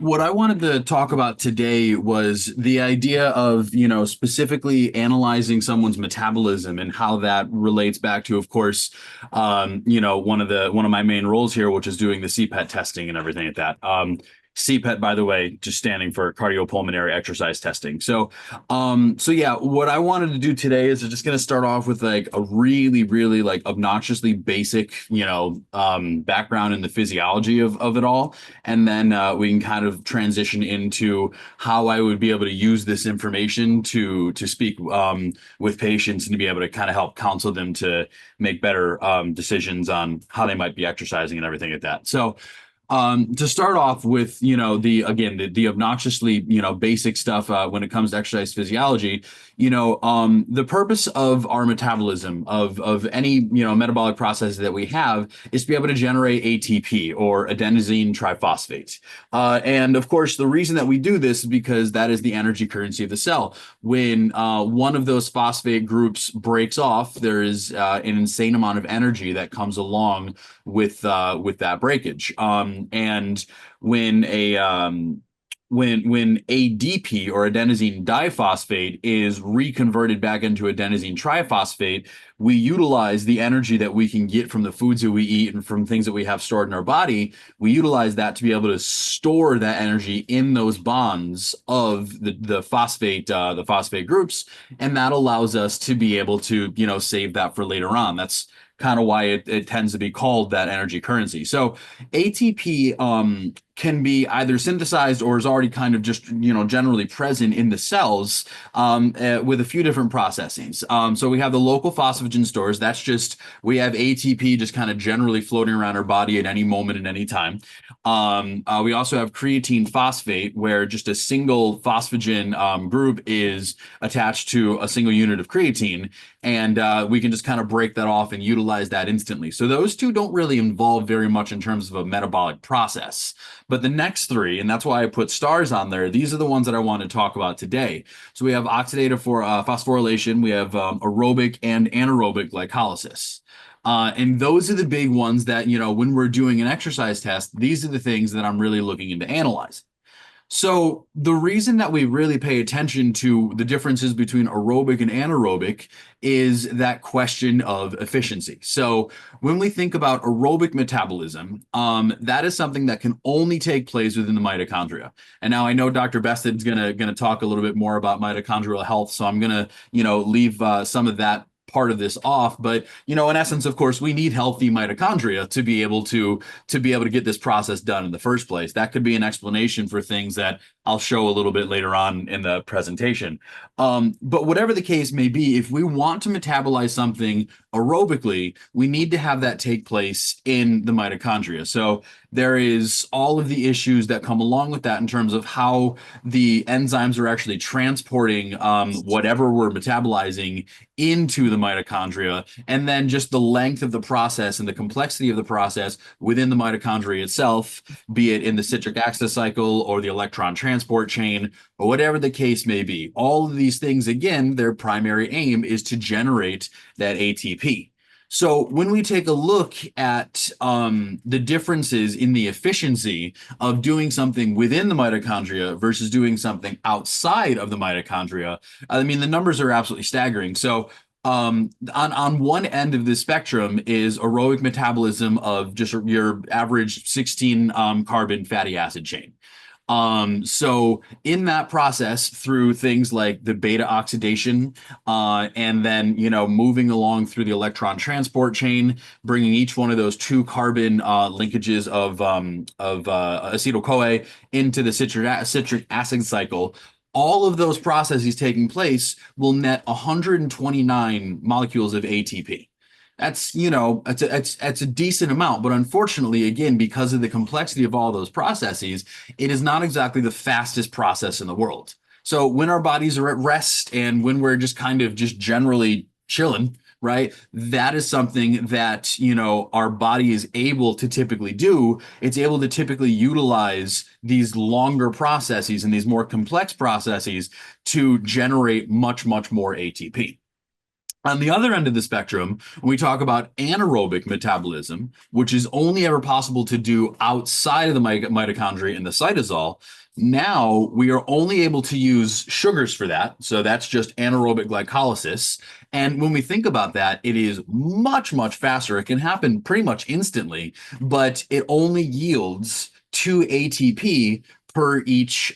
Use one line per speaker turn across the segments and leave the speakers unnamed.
What I wanted to talk about today was the idea of, specifically analyzing someone's metabolism and how that relates back to, of course, one of my main roles here, which is doing the CPET testing and everything like that. CPET, by the way, just standing for Cardiopulmonary Exercise Testing. So yeah, what I wanted to do today is just going to start off with like a really, really like obnoxiously basic, background in the physiology of it all, and then we can kind of transition into how I would be able to use this information to speak with patients and to be able to kind of help counsel them to make better decisions on how they might be exercising and everything like that. So to start off with, the obnoxiously, basic stuff when it comes to exercise physiology, the purpose of our metabolism of any, metabolic process that we have is to be able to generate ATP or adenosine triphosphate. And of course, the reason that we do this is because that is the energy currency of the cell. When one of those phosphate groups breaks off, there is an insane amount of energy that comes along with that breakage. And when when ADP or adenosine diphosphate is reconverted back into adenosine triphosphate, we utilize the energy that we can get from the foods that we eat and from things that we have stored in our body. We utilize that to be able to store that energy in those bonds of the phosphate groups, and that allows us to be able to save that for later on. That's kind of why it tends to be called that energy currency. So ATP can be either synthesized or is already kind of just generally present in the cells with a few different processes. So we have the local phosphagen stores. That's just we have ATP just kind of generally floating around our body at any moment at any time. We also have creatine phosphate, where just a single phosphagen group is attached to a single unit of creatine, and we can just kind of break that off and utilize that instantly. So those two don't really involve very much in terms of a metabolic process. But the next three, and that's why I put stars on there, these are the ones that I want to talk about today. So we have oxidative phosphorylation, we have aerobic and anaerobic glycolysis. And those are the big ones that, when we're doing an exercise test, these are the things that I'm really looking into analyzing. So the reason that we really pay attention to the differences between aerobic and anaerobic is that question of efficiency. So when we think about aerobic metabolism, that is something that can only take place within the mitochondria. And now I know Dr. Bested's gonna talk a little bit more about mitochondrial health, so I'm gonna leave some of that part of this off. But in essence, of course, we need healthy mitochondria to be able to get this process done in the first place. That could be an explanation for things that I'll show a little bit later on in the presentation. But whatever the case may be, if we want to metabolize something aerobically, we need to have that take place in the mitochondria. So there is all of the issues that come along with that in terms of how the enzymes are actually transporting whatever we're metabolizing into the mitochondria, and then just the length of the process and the complexity of the process within the mitochondria itself, be it in the citric acid cycle or the electron transport chain, or whatever the case may be. All of these things, again, their primary aim is to generate that ATP. So when we take a look at the differences in the efficiency of doing something within the mitochondria versus doing something outside of the mitochondria, I mean, the numbers are absolutely staggering. So on one end of the spectrum is aerobic metabolism of just your average 16 carbon fatty acid chain. So in that process, through things like the beta oxidation, and then, moving along through the electron transport chain, bringing each one of those two carbon linkages of acetyl-CoA into the citric acid cycle, all of those processes taking place will net 129 molecules of ATP. That's, it's a decent amount, but unfortunately, again, because of the complexity of all those processes, it is not exactly the fastest process in the world. So when our bodies are at rest and when we're just kind of just generally chilling, right, that is something that, our body is able to typically do. It's able to typically utilize these longer processes and these more complex processes to generate much, much more ATP. On the other end of the spectrum, when we talk about anaerobic metabolism, which is only ever possible to do outside of the mitochondria and the cytosol, now we are only able to use sugars for that. So that's just anaerobic glycolysis. And when we think about that, it is much, much faster. It can happen pretty much instantly, but it only yields 2 ATP per each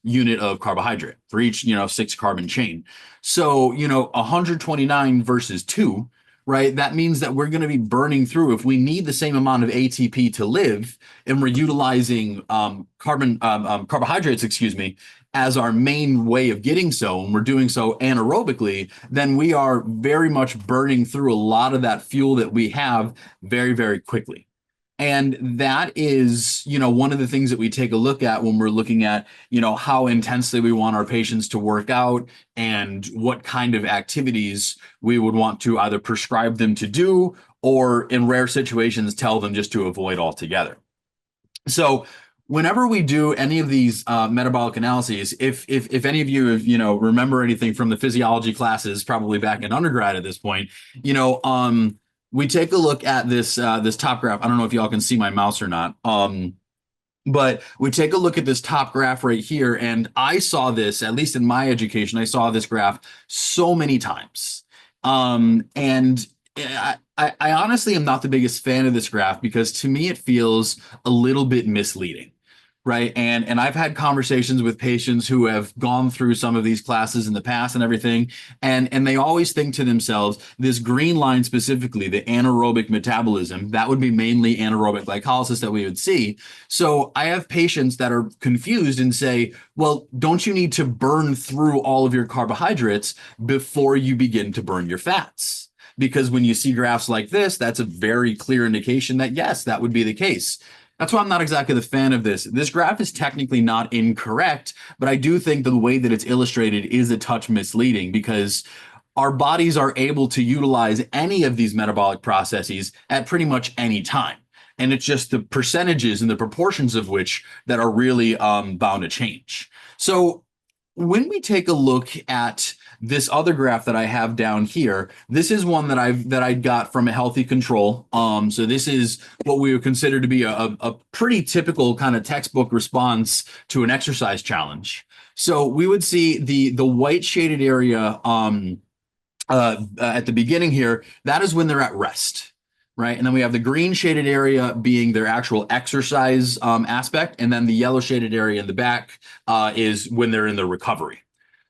unit of carbohydrate, for each, 6 carbon chain. So, 129 versus 2, right? That means that we're going to be burning through, if we need the same amount of ATP to live, and we're utilizing carbohydrates, excuse me, as our main way of getting so, and we're doing so anaerobically, then we are very much burning through a lot of that fuel that we have very, very quickly. And that is, one of the things that we take a look at when we're looking at, how intensely we want our patients to work out and what kind of activities we would want to either prescribe them to do, or in rare situations, tell them just to avoid altogether. So whenever we do any of these metabolic analyses, if any of you remember anything from the physiology classes, probably back in undergrad at this point, we take a look at this top graph. I don't know if y'all can see my mouse or not. But we take a look at this top graph right here, and I saw this, at least in my education, I saw this graph so many times. And I honestly am not the biggest fan of this graph, because to me it feels a little bit misleading. Right. And I've had conversations with patients who have gone through some of these classes in the past and everything. And they always think to themselves, this green line specifically, the anaerobic metabolism, that would be mainly anaerobic glycolysis that we would see. So I have patients that are confused and say, well, don't you need to burn through all of your carbohydrates before you begin to burn your fats? Because when you see graphs like this, that's a very clear indication that, yes, that would be the case. That's why I'm not exactly the fan of this. This graph is technically not incorrect, but I do think the way that it's illustrated is a touch misleading, because our bodies are able to utilize any of these metabolic processes at pretty much any time. And it's just the percentages and the proportions of which that are really bound to change. So when we take a look at this other graph that I have down here, this is one that I got from a healthy control. So this is what we would consider to be a pretty typical kind of textbook response to an exercise challenge. So we would see the white shaded area at the beginning here. That is when they're at rest. Right. And then we have the green shaded area being their actual exercise aspect. And then the yellow shaded area in the back is when they're in the recovery.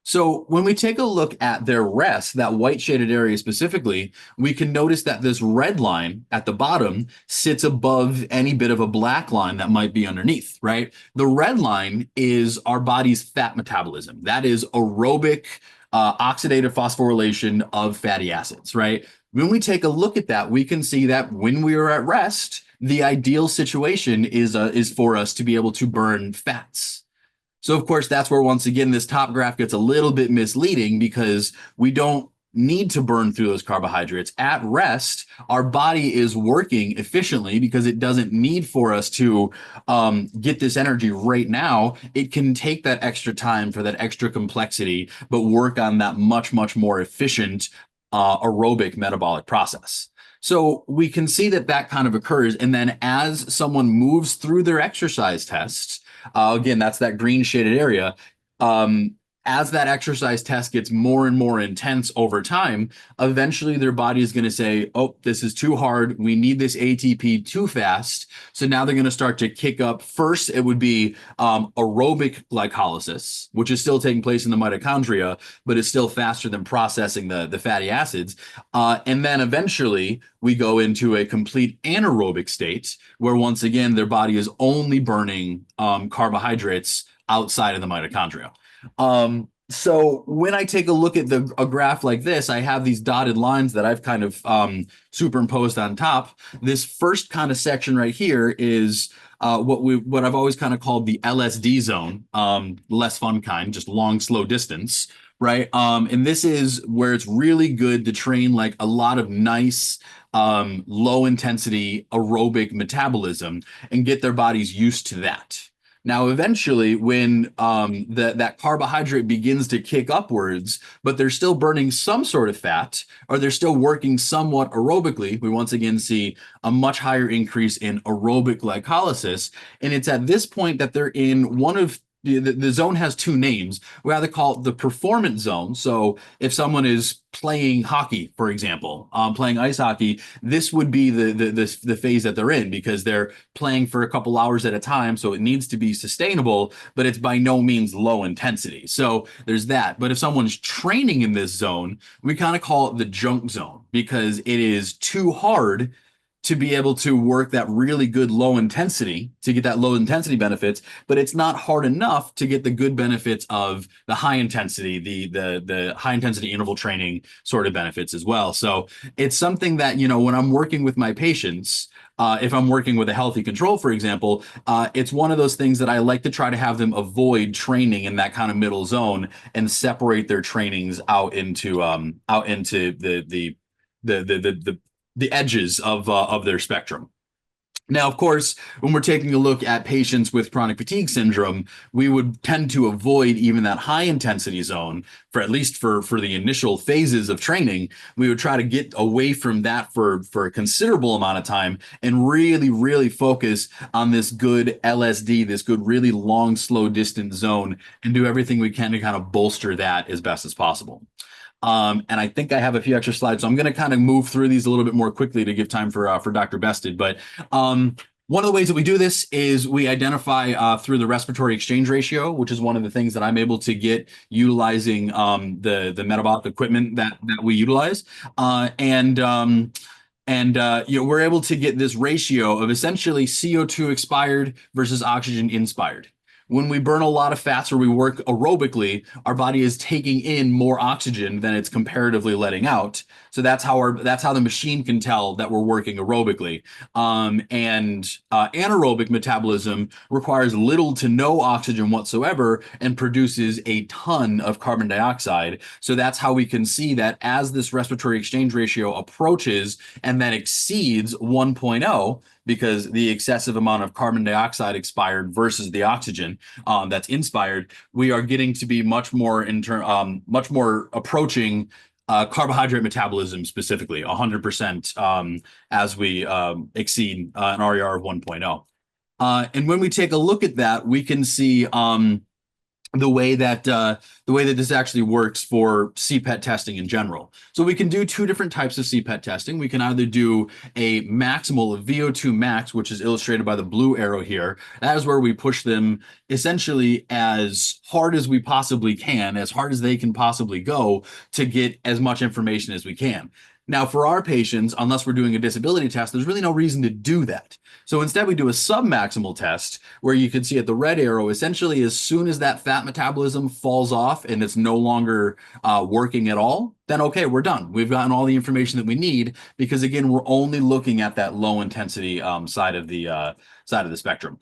So when we take a look at their rest, that white shaded area specifically, we can notice that this red line at the bottom sits above any bit of a black line that might be underneath, right? The red line is our body's fat metabolism. That is aerobic oxidative phosphorylation of fatty acids, right? When we take a look at that, we can see that when we are at rest, the ideal situation is for us to be able to burn fats. So, of course, that's where, once again, this top graph gets a little bit misleading, because we don't need to burn through those carbohydrates. At rest, our body is working efficiently because it doesn't need for us to get this energy right now. It can take that extra time for that extra complexity, but work on that much, much more efficient aerobic metabolic process. So we can see that kind of occurs. And then as someone moves through their exercise tests, again, that's that green shaded area. As that exercise test gets more and more intense over time, eventually their body is going to say, oh, this is too hard. We need this ATP too fast. So now they're going to start to kick up. First, it would be aerobic glycolysis, which is still taking place in the mitochondria, but is still faster than processing the fatty acids. And then eventually we go into a complete anaerobic state, where once again, their body is only burning carbohydrates outside of the mitochondria. So when I take a look at a graph like this, I have these dotted lines that I've kind of superimposed on top. This first kind of section right here is what I've always kind of called the LSD zone, less fun kind, just long, slow distance, right? And this is where it's really good to train like a lot of nice low intensity aerobic metabolism and get their bodies used to that. Now, eventually, when that carbohydrate begins to kick upwards, but they're still burning some sort of fat, or they're still working somewhat aerobically, we once again see a much higher increase in aerobic glycolysis. And it's at this point that they're in one of the zone has two names. We either call it the performance zone. So if someone is playing hockey, for example, playing ice hockey, this would be the phase that they're in because they're playing for a couple hours at a time. So it needs to be sustainable, but it's by no means low intensity. So there's that. But if someone's training in this zone, we kind of call it the junk zone because it is too hard to be able to work that really good low intensity to get that low intensity benefits, but it's not hard enough to get the good benefits of the high intensity, the high intensity interval training sort of benefits as well. So it's something that, when I'm working with my patients, if I'm working with a healthy control, for example, it's one of those things that I like to try to have them avoid training in that kind of middle zone and separate their trainings out into the edges of their spectrum. Now, of course, when we're taking a look at patients with chronic fatigue syndrome, we would tend to avoid even that high intensity zone for at least for the initial phases of training. We would try to get away from that for a considerable amount of time and really, really focus on this good LSD, this good, really long, slow distance zone, and do everything we can to kind of bolster that as best as possible. And I think I have a few extra slides, so I'm going to kind of move through these a little bit more quickly to give time for Dr. Bested. But one of the ways that we do this is we identify through the respiratory exchange ratio, which is one of the things that I'm able to get utilizing the metabolic equipment that we utilize, we're able to get this ratio of essentially CO2 expired versus oxygen inspired. When we burn a lot of fats or we work aerobically, our body is taking in more oxygen than it's comparatively letting out. So that's how the machine can tell that we're working aerobically. Anaerobic metabolism requires little to no oxygen whatsoever and produces a ton of carbon dioxide. So that's how we can see that as this respiratory exchange ratio approaches and then exceeds 1.0, because the excessive amount of carbon dioxide expired versus the oxygen that's inspired, we are getting to be much more approaching carbohydrate metabolism, specifically 100% as we exceed an RER of 1.0. And when we take a look at that, we can see the way that this actually works for CPET testing in general. So we can do two different types of CPET testing. We can either do a maximal of VO2 max, which is illustrated by the blue arrow here. That is where we push them essentially as hard as we possibly can, as hard as they can possibly go to get as much information as we can. Now, for our patients, unless we're doing a disability test, there's really no reason to do that. So instead, we do a submaximal test where you can see at the red arrow, essentially, as soon as that fat metabolism falls off and it's no longer working at all, then okay, we're done. We've gotten all the information that we need because, again, we're only looking at that low intensity side of the spectrum.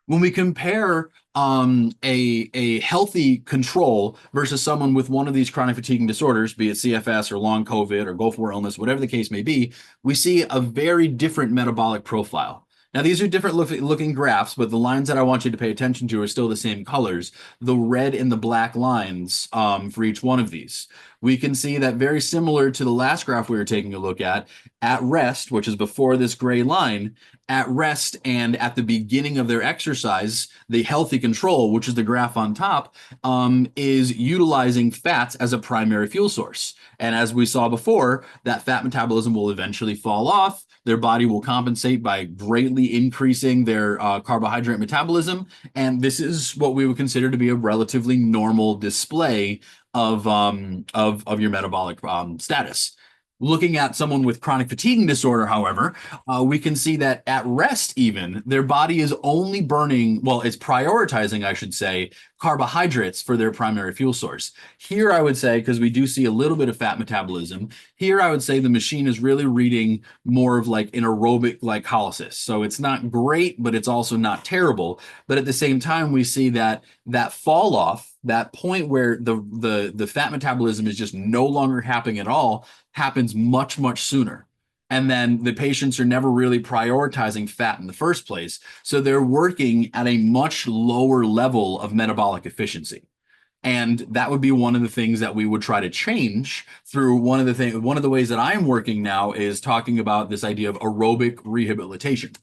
When we compare a healthy control versus someone with one of these chronic fatiguing disorders, be it CFS or long COVID or Gulf War illness, whatever the case may be, we see a very different metabolic profile. Now, these are different looking graphs, but the lines that I want you to pay attention to are still the same colors, the red and the black lines for each one of these. We can see that very similar to the last graph we were taking a look at rest, which is before this gray line, at rest and at the beginning of their exercise, the healthy control, which is the graph on top, is utilizing fats as a primary fuel source. And as we saw before, that fat metabolism will eventually fall off. Their body will compensate by greatly increasing their carbohydrate metabolism. And this is what we would consider to be a relatively normal display of your metabolic status. Looking at someone with chronic fatigue disorder, however, we can see that at rest even, their body is only burning, well, it's prioritizing, I should say, carbohydrates for their primary fuel source. Here, I would say, because we do see a little bit of fat metabolism, here I would say the machine is really reading more of like an aerobic glycolysis. So it's not great, but it's also not terrible. But at the same time, we see that fall off, that point where the fat metabolism is just no longer happening at all, happens much, much sooner. And then the patients are never really prioritizing fat in the first place. So they're working at a much lower level of metabolic efficiency. And that would be one of the things that we would try to change through one of the ways that I'm working now is talking about this idea of aerobic rehabilitation.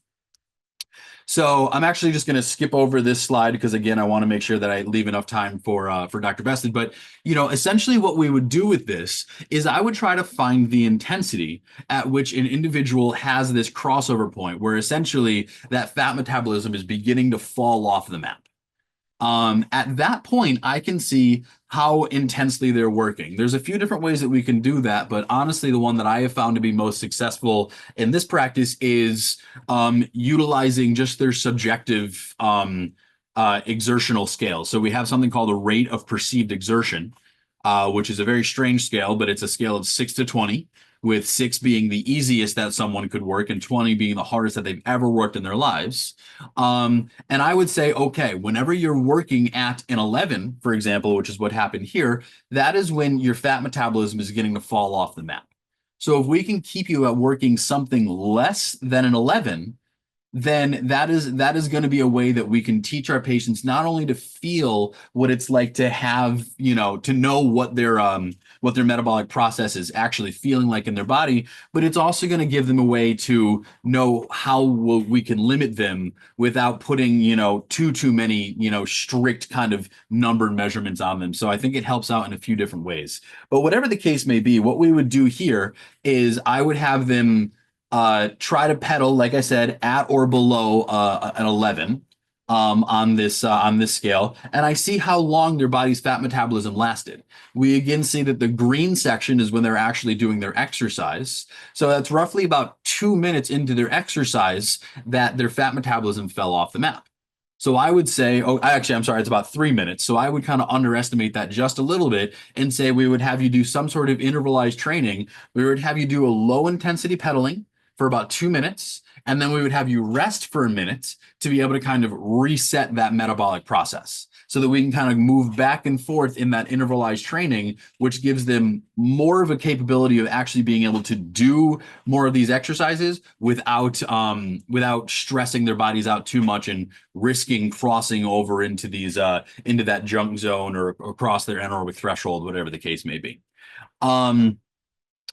So I'm actually just going to skip over this slide because again, I want to make sure that I leave enough time for Dr. Bested. But essentially, what we would do with this is I would try to find the intensity at which an individual has this crossover point, where essentially that fat metabolism is beginning to fall off the map. At that point, I can see how intensely they're working. There's a few different ways that we can do that, but honestly, the one that I have found to be most successful in this practice is utilizing just their subjective exertional scale. So we have something called a rate of perceived exertion, which is a very strange scale, but it's a scale of 6 to 20, with 6 being the easiest that someone could work and 20 being the hardest that they've ever worked in their lives. And I would say, okay, whenever you're working at an 11, for example, which is what happened here, that is when your fat metabolism is getting to fall off the map. So if we can keep you at working something less than an 11, then that is going to be a way that we can teach our patients not only to feel what it's like to have, to know what their metabolic process is actually feeling like in their body, but it's also going to give them a way to know how we can limit them without putting, too many, strict kind of numbered measurements on them. So I think it helps out in a few different ways. But whatever the case may be, what we would do here is I would have them try to pedal, like I said, at or below an 11 on this scale, and I see how long their body's fat metabolism lasted. We again see that the green section is when they're actually doing their exercise. So that's roughly about 2 minutes into their exercise that their fat metabolism fell off the map. So I would say, I'm sorry, it's about 3 minutes. So I would kind of underestimate that just a little bit and say we would have you do some sort of intervalized training. We would have you do a low intensity pedaling for about 2 minutes, and then we would have you rest for a minute to be able to kind of reset that metabolic process so that we can kind of move back and forth in that intervalized training, which gives them more of a capability of actually being able to do more of these exercises without stressing their bodies out too much and risking crossing over into these into that junk zone or across their anaerobic threshold, whatever the case may be.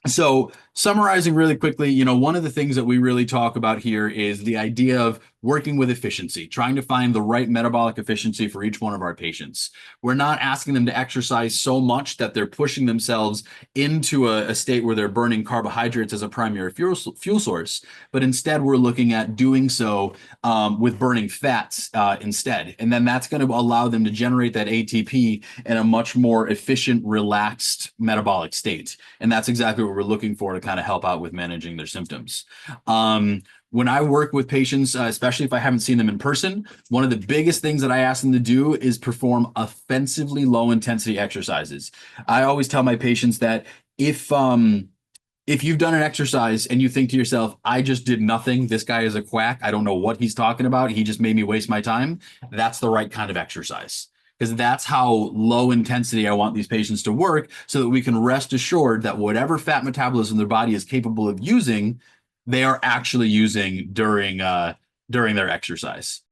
So summarizing really quickly, one of the things that we really talk about here is the idea of working with efficiency, trying to find the right metabolic efficiency for each one of our patients. We're not asking them to exercise so much that they're pushing themselves into a state where they're burning carbohydrates as a primary fuel source, but instead we're looking at doing so with burning fats instead. And then that's going to allow them to generate that ATP in a much more efficient, relaxed metabolic state. And that's exactly what we're looking for to kind of help out with managing their symptoms. When I work with patients, especially if I haven't seen them in person, one of the biggest things that I ask them to do is perform offensively low intensity exercises. I always tell my patients that if you've done an exercise and you think to yourself, I just did nothing, this guy is a quack, I don't know what he's talking about, he just made me waste my time, that's the right kind of exercise. Because that's how low intensity I want these patients to work so that we can rest assured that whatever fat metabolism their body is capable of using, they are actually using during their exercise.